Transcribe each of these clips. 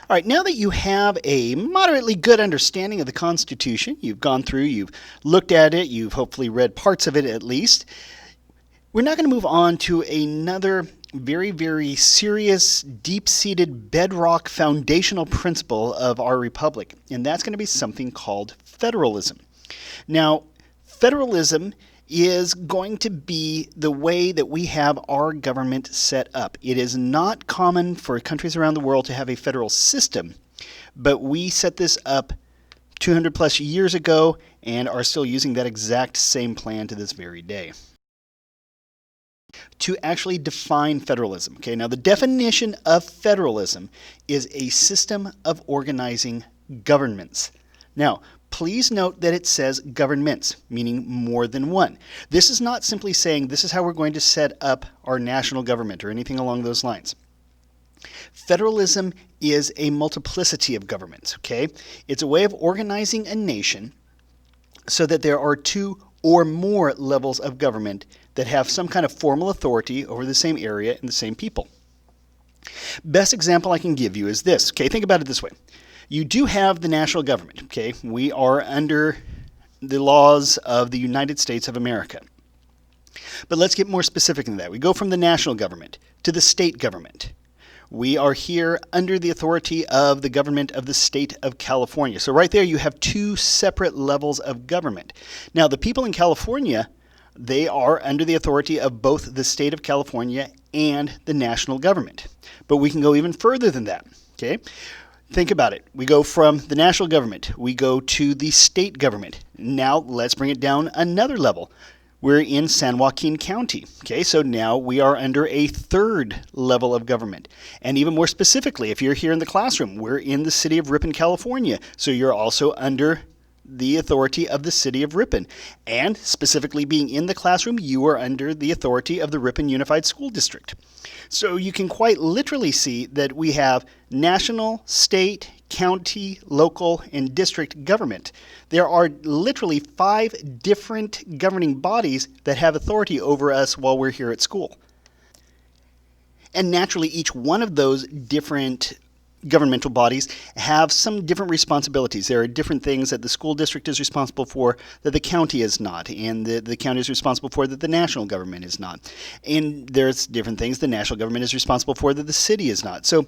All right, now that you have a moderately good understanding of the Constitution, you've gone through, you've looked at it, you've hopefully read parts of it at least, we're now going to move on to another very, very serious, deep-seated bedrock foundational principle of our republic, and that's going to be something called federalism. Now, federalism is going to be the way that we have our government set up. It is not common for countries around the world to have a federal system, but we set this up 200 plus years ago and are still using that exact same plan to this very day. To actually define federalism. Okay, now the definition of federalism is a system of organizing governments. Now, please note that it says governments, meaning more than one. This is not simply saying this is how we're going to set up our national government or anything along those lines. Federalism is a multiplicity of governments, okay? It's a way of organizing a nation so that there are two or more levels of government that have some kind of formal authority over the same area and the same people. Best example I can give you is this, okay? Think about it this way. You do have the national government, okay? We are under the laws of the United States of America. But let's get more specific than that. We go from the national government to the state government. We are here under the authority of the government of the state of California. So right there you have two separate levels of government. Now the people in California, they are under the authority of both the state of California and the national government. But we can go even further than that, okay? Think about it. We go from the national government, we go to the state government. Now let's bring it down another level. We're in San Joaquin County. Okay, so now we are under a third level of government. And even more specifically, if you're here in the classroom, we're in the city of Ripon, California. So you're also under the authority of the city of Ripon. And specifically being in the classroom, you are under the authority of the Ripon Unified School District. So you can quite literally see that we have national, state, county, local, and district government. There are literally 5 different governing bodies that have authority over us while we're here at school. And naturally, each one of those different governmental bodies have some different responsibilities. There are different things that the school district is responsible for that the county is not, and the county is responsible for that the national government is not. And there's different things the national government is responsible for that the city is not. So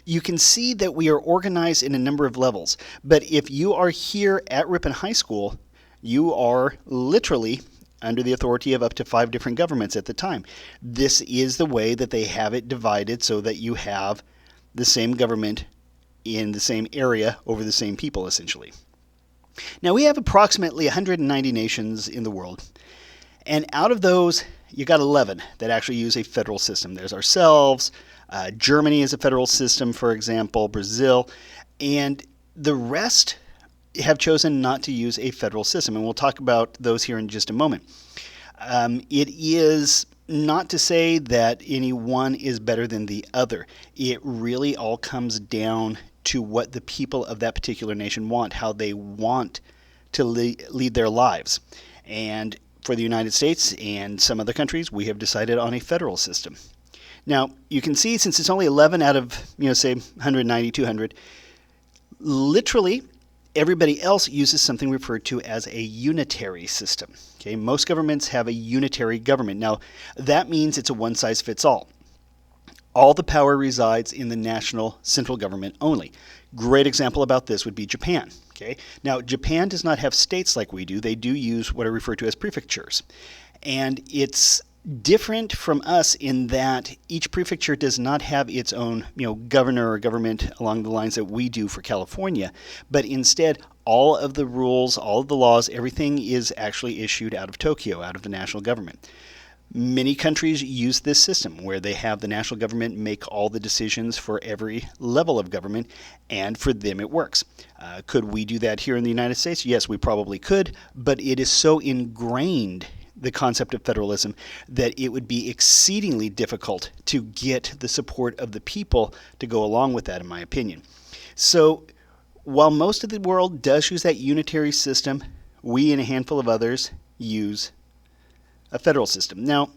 you can see that we are organized in a number of levels. But if you are here at Ripon High School, you are literally under the authority of up to 5 different governments at the time. This is the way that they have it divided so that you have the same government in the same area over the same people, essentially. Now, we have approximately 190 nations in the world, and out of those, you got 11 that actually use a federal system. There's ourselves, Germany is a federal system, for example, Brazil, and the rest have chosen not to use a federal system, and we'll talk about those here in just a moment. It is not to say that any one is better than the other. It really all comes down to what the people of that particular nation want, how they want to lead their lives. And for the United States and some other countries, we have decided on a federal system. Now, you can see since it's only 11 out of, say 190, 200, literally everybody else uses something referred to as a unitary system. Okay, most governments have a unitary government. Now, that means it's a one-size-fits-all. All the power resides in the national central government only. Great example about this would be Japan. Okay, now Japan does not have states like we do. They do use what are referred to as prefectures. And it's different from us in that each prefecture does not have its own, governor or government along the lines that we do for California, but instead all of the rules, all of the laws, everything is actually issued out of Tokyo, out of the national government. Many countries use this system where they have the national government make all the decisions for every level of government, and for them it works. Could we do that here in the United States? Yes, we probably could, but it is so ingrained, the concept of federalism, that it would be exceedingly difficult to get the support of the people to go along with that, in my opinion. So while most of the world does use that unitary system, we and a handful of others use a federal system. Now,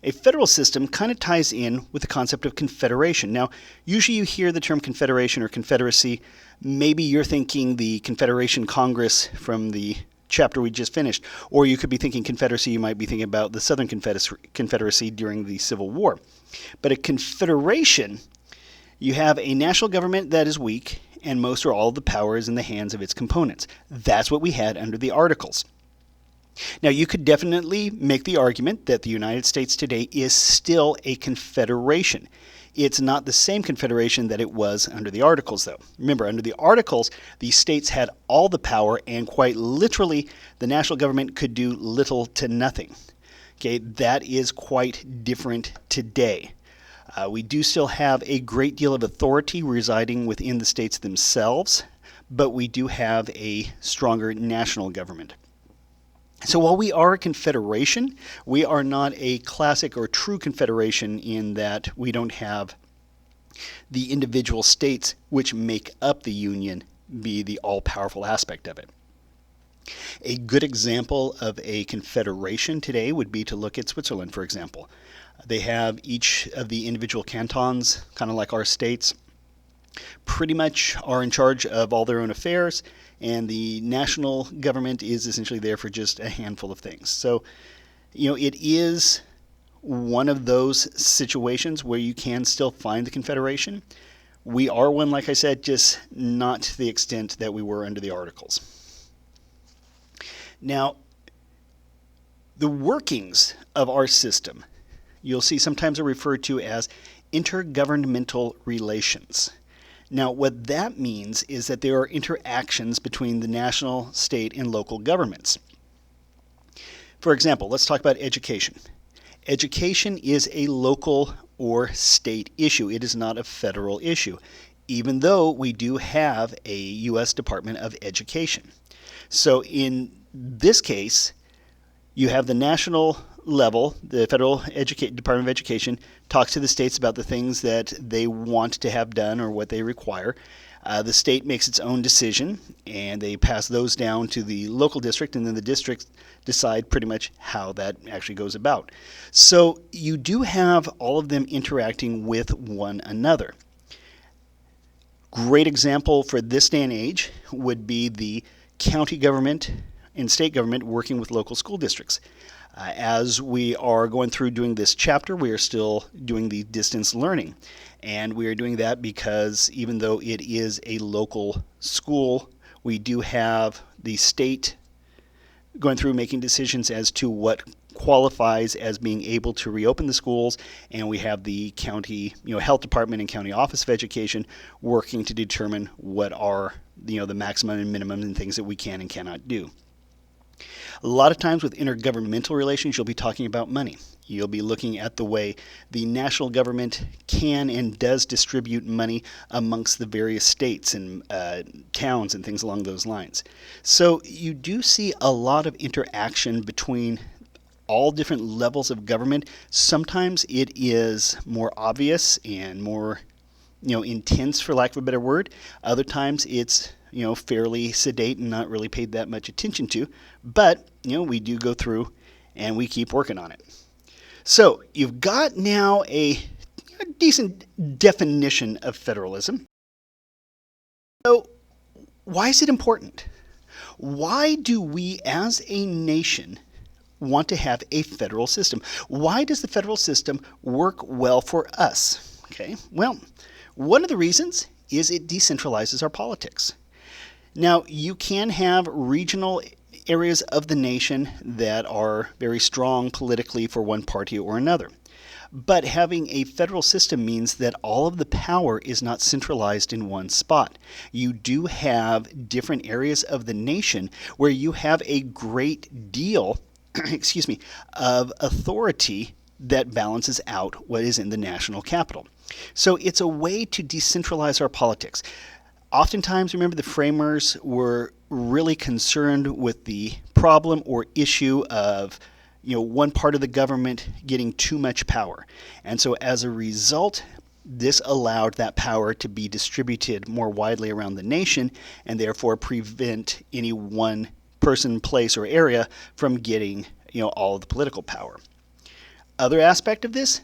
A federal system kind of ties in with the concept of confederation. Now, usually you hear the term confederation or confederacy. Maybe you're thinking the Confederation Congress from the chapter we just finished, or you could be thinking confederacy, you might be thinking about the Southern Confederacy during the Civil War. But a confederation, you have a national government that is weak, and most or all of the power is in the hands of its components. That's what we had under the Articles. Now, you could definitely make the argument that the United States today is still a confederation. It's not the same confederation that it was under the Articles, though. Remember, under the Articles, the states had all the power, and quite literally, the national government could do little to nothing. Okay, that is quite different today. We do still have a great deal of authority residing within the states themselves, but we do have a stronger national government. So while we are a confederation, we are not a classic or true confederation in that we don't have the individual states which make up the Union be the all-powerful aspect of it. A good example of a confederation today would be to look at Switzerland, for example. They have each of the individual cantons, kind of like our states, pretty much are in charge of all their own affairs, and the national government is essentially there for just a handful of things. So, it is one of those situations where you can still find the confederation. We are one, like I said, just not to the extent that we were under the Articles. Now, the workings of our system, you'll see sometimes are referred to as intergovernmental relations. Now, what that means is that there are interactions between the national, state, and local governments. For example, let's talk about education. Education is a local or state issue. It is not a federal issue, even though we do have a U.S. Department of Education. So in this case, you have the national level, the Federal Department of Education talks to the states about the things that they want to have done or what they require. The state makes its own decision, and they pass those down to the local district, and then the districts decide pretty much how that actually goes about. So you do have all of them interacting with one another. Great example for this day and age would be the county government and state government working with local school districts. As we are going through doing this chapter, we are still doing the distance learning. And we are doing that because even though it is a local school, we do have the state going through making decisions as to what qualifies as being able to reopen the schools, and we have the county, health department and county office of education working to determine what are, the maximum and minimum and things that we can and cannot do. A lot of times with intergovernmental relations, you'll be talking about money. You'll be looking at the way the national government can and does distribute money amongst the various states and towns and things along those lines. So you do see a lot of interaction between all different levels of government. Sometimes it is more obvious and more, intense, for lack of a better word. Other times it's fairly sedate and not really paid that much attention to. But, we do go through and we keep working on it. So you've got now a decent definition of federalism. So why is it important? Why do we as a nation want to have a federal system? Why does the federal system work well for us? Okay, well, one of the reasons is it decentralizes our politics. Now, you can have regional areas of the nation that are very strong politically for one party or another. But having a federal system means that all of the power is not centralized in one spot. You do have different areas of the nation where you have a great deal, of authority that balances out what is in the national capital. So it's a way to decentralize our politics. Oftentimes, remember, the framers were really concerned with the problem or issue of one part of the government getting too much power. And so as a result, this allowed that power to be distributed more widely around the nation and therefore prevent any one person, place, or area from getting all of the political power. Other aspect of this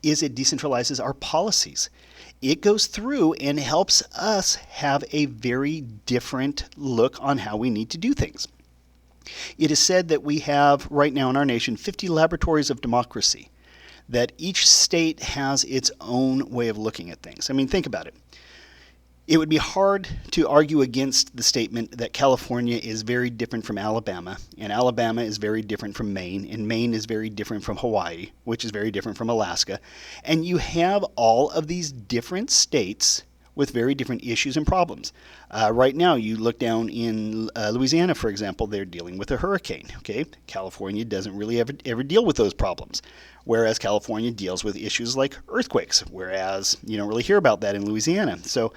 is it decentralizes our policies. It goes through and helps us have a very different look on how we need to do things. It is said that we have right now in our nation 50 laboratories of democracy, that each state has its own way of looking at things. I mean, think about it. It would be hard to argue against the statement that California is very different from Alabama, and Alabama is very different from Maine, and Maine is very different from Hawaii, which is very different from Alaska. And you have all of these different states with very different issues and problems. Right now, you look down in Louisiana, for example, they're dealing with a hurricane. Okay, California doesn't really ever deal with those problems, whereas California deals with issues like earthquakes, whereas you don't really hear about that in Louisiana. So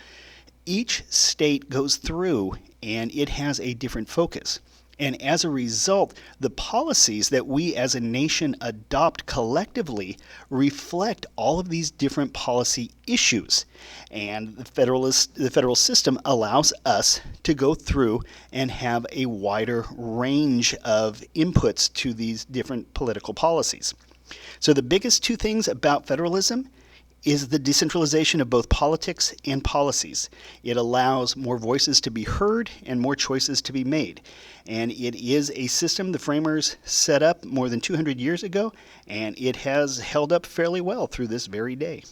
each state goes through and it has a different focus. And as a result, the policies that we as a nation adopt collectively reflect all of these different policy issues. And the federal system allows us to go through and have a wider range of inputs to these different political policies. So the biggest two things about federalism is the decentralization of both politics and policies. It allows more voices to be heard and more choices to be made. And it is a system the framers set up more than 200 years ago, and it has held up fairly well through this very day.